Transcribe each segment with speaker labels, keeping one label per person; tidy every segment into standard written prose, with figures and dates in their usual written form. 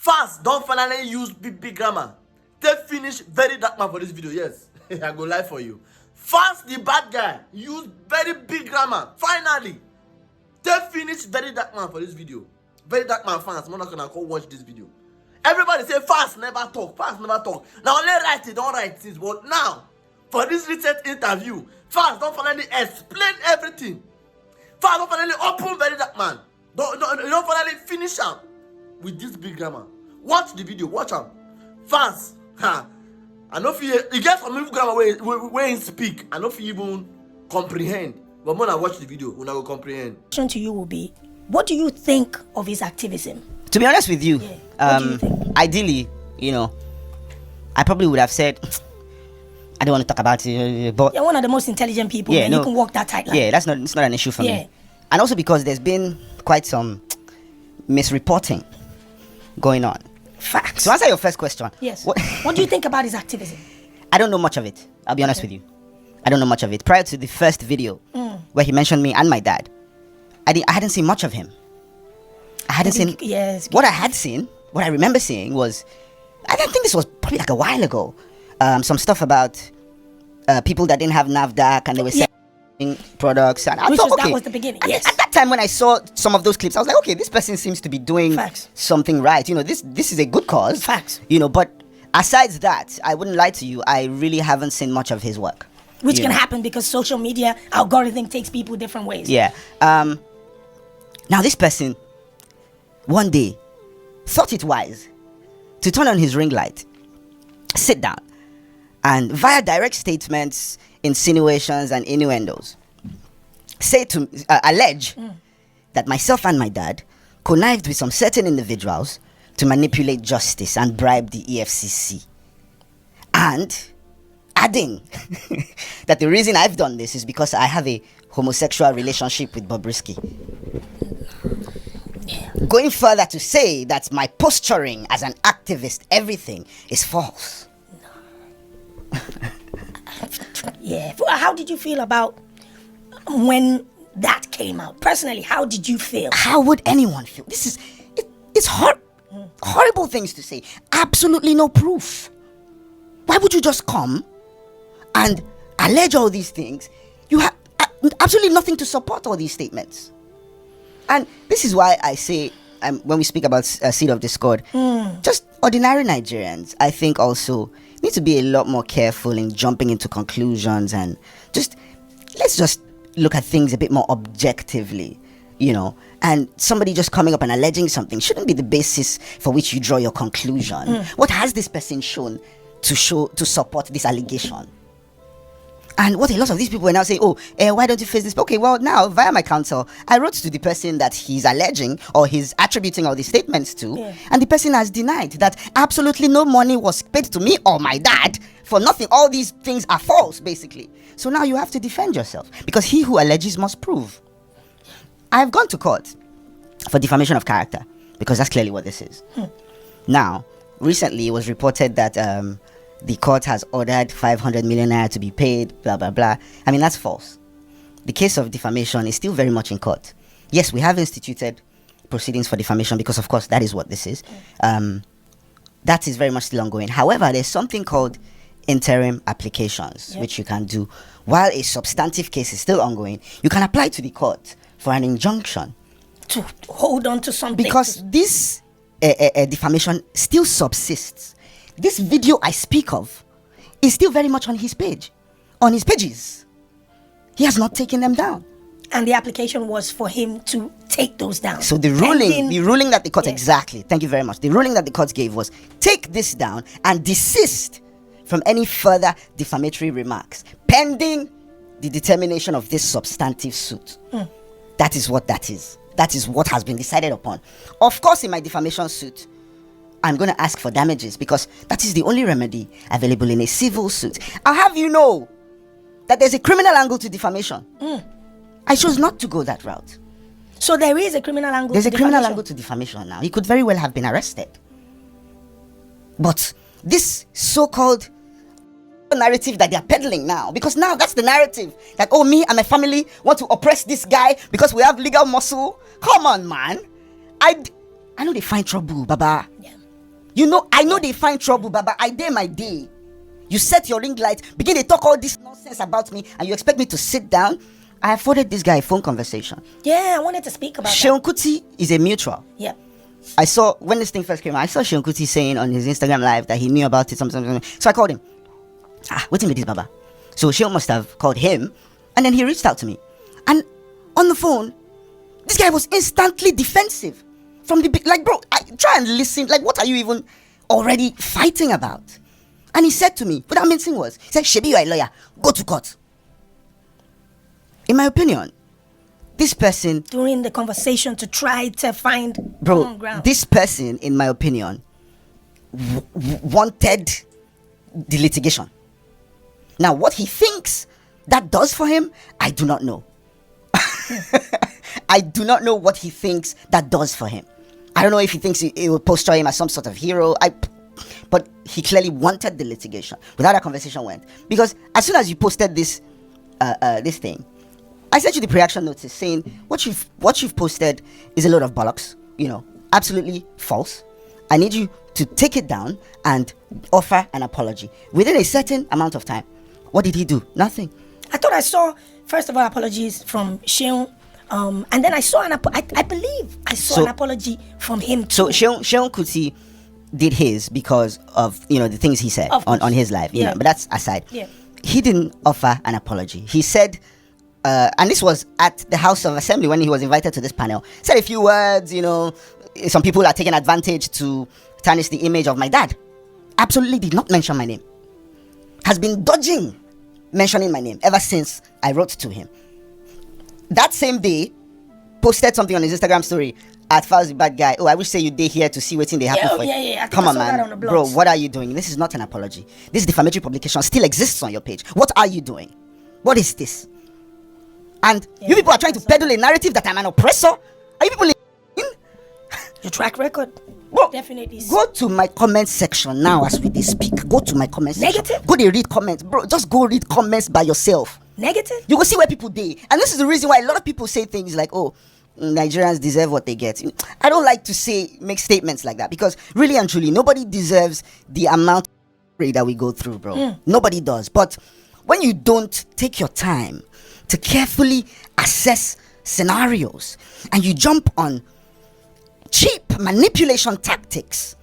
Speaker 1: Falz don't finally use big grammar. They finish very dark man for this video. Yes, I go lie for you. Falz the bad guy use very big grammar. Finally, they finish very dark man for this video. Very dark man fans, I'm not gonna go watch this video. Everybody say Falz never talk. Falz never talk. Now only write it, don't write things. But now, for this recent interview, Falz don't finally explain everything. Falz don't finally open very dark man. Don't finally finish up with this big grammar. Watch the video, watch am. Falz, I know if you get some new grammar where you speak, I know if you even comprehend. But when I watch the video, when I will comprehend.
Speaker 2: Question to you will be, what do you think of his activism?
Speaker 3: To be honest with you,
Speaker 2: what do you think?
Speaker 3: Ideally, I probably would have said, I don't want to talk about it, but
Speaker 2: You're one of the most intelligent people. Yeah, you can walk that tight line.
Speaker 3: Yeah, it's not an issue for me. And also because there's been quite some misreporting going on.
Speaker 2: Facts.
Speaker 3: To answer your first question,
Speaker 2: yes. What do you think about his activism?
Speaker 3: I don't know much of it. I'll be honest with you. I don't know much of it. Prior to the first video where he mentioned me and my dad, I hadn't seen much of him. I hadn't seen.
Speaker 2: Yes.
Speaker 3: What I had seen, what I remember seeing was, I don't think this was probably like a while ago. Some stuff about people that didn't have NAFDAC and they were selling products. And I thought, okay,
Speaker 2: that was the beginning. Yes.
Speaker 3: At that time when I saw some of those clips, I was like, okay, this person seems to be doing something right. This is a good cause.
Speaker 2: Facts.
Speaker 3: But aside that, I wouldn't lie to you. I really haven't seen much of his work.
Speaker 2: Which can happen because social media algorithm takes people different ways.
Speaker 3: Yeah. Now this person, one day, thought it wise to turn on his ring light, sit down, and via direct statements, insinuations, and innuendos, allege that myself and my dad connived with some certain individuals to manipulate justice and bribe the EFCC. And adding that the reason I've done this is because I have a homosexual relationship with Bobrisky. Going further to say that my posturing as an activist, everything is false.
Speaker 2: Yeah. How did you feel about when that came out? Personally, how did you feel?
Speaker 3: How would anyone feel? It's horrible things to say. Absolutely no proof. Why would you just come and allege all these things? You have absolutely nothing to support all these statements. And this is why I say, when we speak about seed of discord, just ordinary Nigerians, I think also need to be a lot more careful in jumping into conclusions and let's just look at things a bit more objectively, and somebody just coming up and alleging something shouldn't be the basis for which you draw your conclusion. What has this person shown to support this allegation? And what a lot of these people are now saying, why don't you face this? Okay, well, now, via my counsel, I wrote to the person that he's alleging or he's attributing all these statements to, and the person has denied that absolutely no money was paid to me or my dad for nothing. All these things are false, basically. So now you have to defend yourself because he who alleges must prove. I've gone to court for defamation of character because that's clearly what this is. Now, recently it was reported that the court has ordered 500 million naira to be paid, blah, blah, blah. I mean, that's false. The case of defamation is still very much in court. Yes, we have instituted proceedings for defamation because, of course, that is what this is. That is very much still ongoing. However, there's something called interim applications, which you can do. While a substantive case is still ongoing, you can apply to the court for an injunction.
Speaker 2: To hold on to something.
Speaker 3: Because this defamation still subsists. This video I speak of is still very much on his page, on his pages. He has not taken them down.
Speaker 2: And the application was for him to take those down.
Speaker 3: So the ruling that the court, exactly, thank you very much. The ruling that the court gave was take this down and desist from any further defamatory remarks pending the determination of this substantive suit. That is what that is. That is what has been decided upon. Of course, in my defamation suit, I'm going to ask for damages because that is the only remedy available in a civil suit. I'll have you know that there's a criminal angle to defamation. I chose not to go that route.
Speaker 2: So there is a criminal angle
Speaker 3: to defamation. There's a criminal angle to defamation now. He could very well have been arrested. But this so-called narrative that they're peddling now, because now that's the narrative that, me and my family want to oppress this guy because we have legal muscle. Come on, man. I know they find trouble, Baba. You know, I know they find trouble, but I dare my day. You set your ring light, begin to talk all this nonsense about me, and you expect me to sit down? I afforded this guy a phone conversation.
Speaker 2: Yeah, I wanted to speak about
Speaker 3: Seun Kuti is a mutual.
Speaker 2: Yeah.
Speaker 3: I saw, when this thing first came out, I saw Seun Kuti saying on his Instagram live that he knew about it, something. So I called him. What's with this, Baba? So Seun must have called him, and then he reached out to me. And on the phone, this guy was instantly defensive. From the like, bro, try and listen. Like, what are you even already fighting about? And he said to me, without mincing words, he said, Shebi, you're a lawyer, go to court. In my opinion, this person...
Speaker 2: During the conversation to try to find
Speaker 3: bro,
Speaker 2: ground.
Speaker 3: This person, in my opinion, wanted the litigation. Now, what he thinks that does for him, I do not know. I do not know what he thinks that does for him. I don't know if he thinks it will posture him as some sort of hero. But he clearly wanted the litigation. But how that conversation went. Because as soon as you posted this thing, I sent you the pre-action notice saying what you've posted is a load of bollocks. You know, absolutely false. I need you to take it down and offer an apology within a certain amount of time. What did he do? Nothing.
Speaker 2: I thought I saw, first of all, apologies from Seun. And then I saw I believe I saw an apology from him too.
Speaker 3: So Seun Kuti did his because of, you know, the things he said on his live. You know, but that's aside.
Speaker 2: Yeah.
Speaker 3: He didn't offer an apology. He said, and this was at the House of Assembly when he was invited to this panel, said a few words, you know, some people are taking advantage to tarnish the image of my dad. Absolutely did not mention my name. Has been dodging mentioning my name ever since I wrote to him. That same day, posted something on his Instagram story at Falz the bad guy. Oh, I wish say you day here to see what's in the happen for you.
Speaker 2: Yeah.
Speaker 3: Come on, man. Bro, what are you doing? This is not an apology. This defamatory publication still exists on your page. What are you doing? What is this? And you people are trying to peddle a narrative that I'm an oppressor? Are you people in?
Speaker 2: Your track record.
Speaker 3: Bro,
Speaker 2: definitely.
Speaker 3: Go to my comment section now as we speak. Go to my comment section.
Speaker 2: Negative?
Speaker 3: Go there, read comments. Bro, just go read comments by yourself.
Speaker 2: Negative?
Speaker 3: You go see where people dey. And this is the reason why a lot of people say things like, oh, Nigerians deserve what they get. I don't like to make statements like that, because really and truly, nobody deserves the amount of that we go through, bro. Nobody does. But when you don't take your time to carefully assess scenarios and you jump on cheap manipulation tactics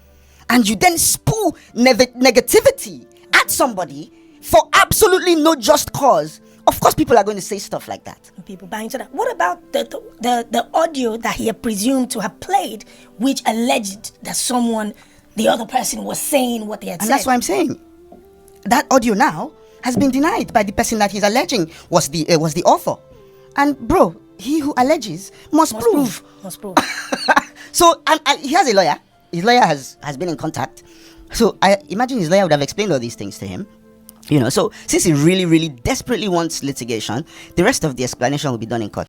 Speaker 3: and you then spew negativity at somebody for absolutely no just cause, of course people are going to say stuff like that.
Speaker 2: People buying into that. What about the audio that he had presumed to have played, which alleged that the other person was saying what they had said?
Speaker 3: And that's why I'm saying that audio now has been denied by the person that he's alleging was the author. And bro, he who alleges must prove.
Speaker 2: Must prove.
Speaker 3: So he has a lawyer. His lawyer has been in contact. So I imagine his lawyer would have explained all these things to him. You know, so since he really, really desperately wants litigation, the rest of the explanation will be done in court.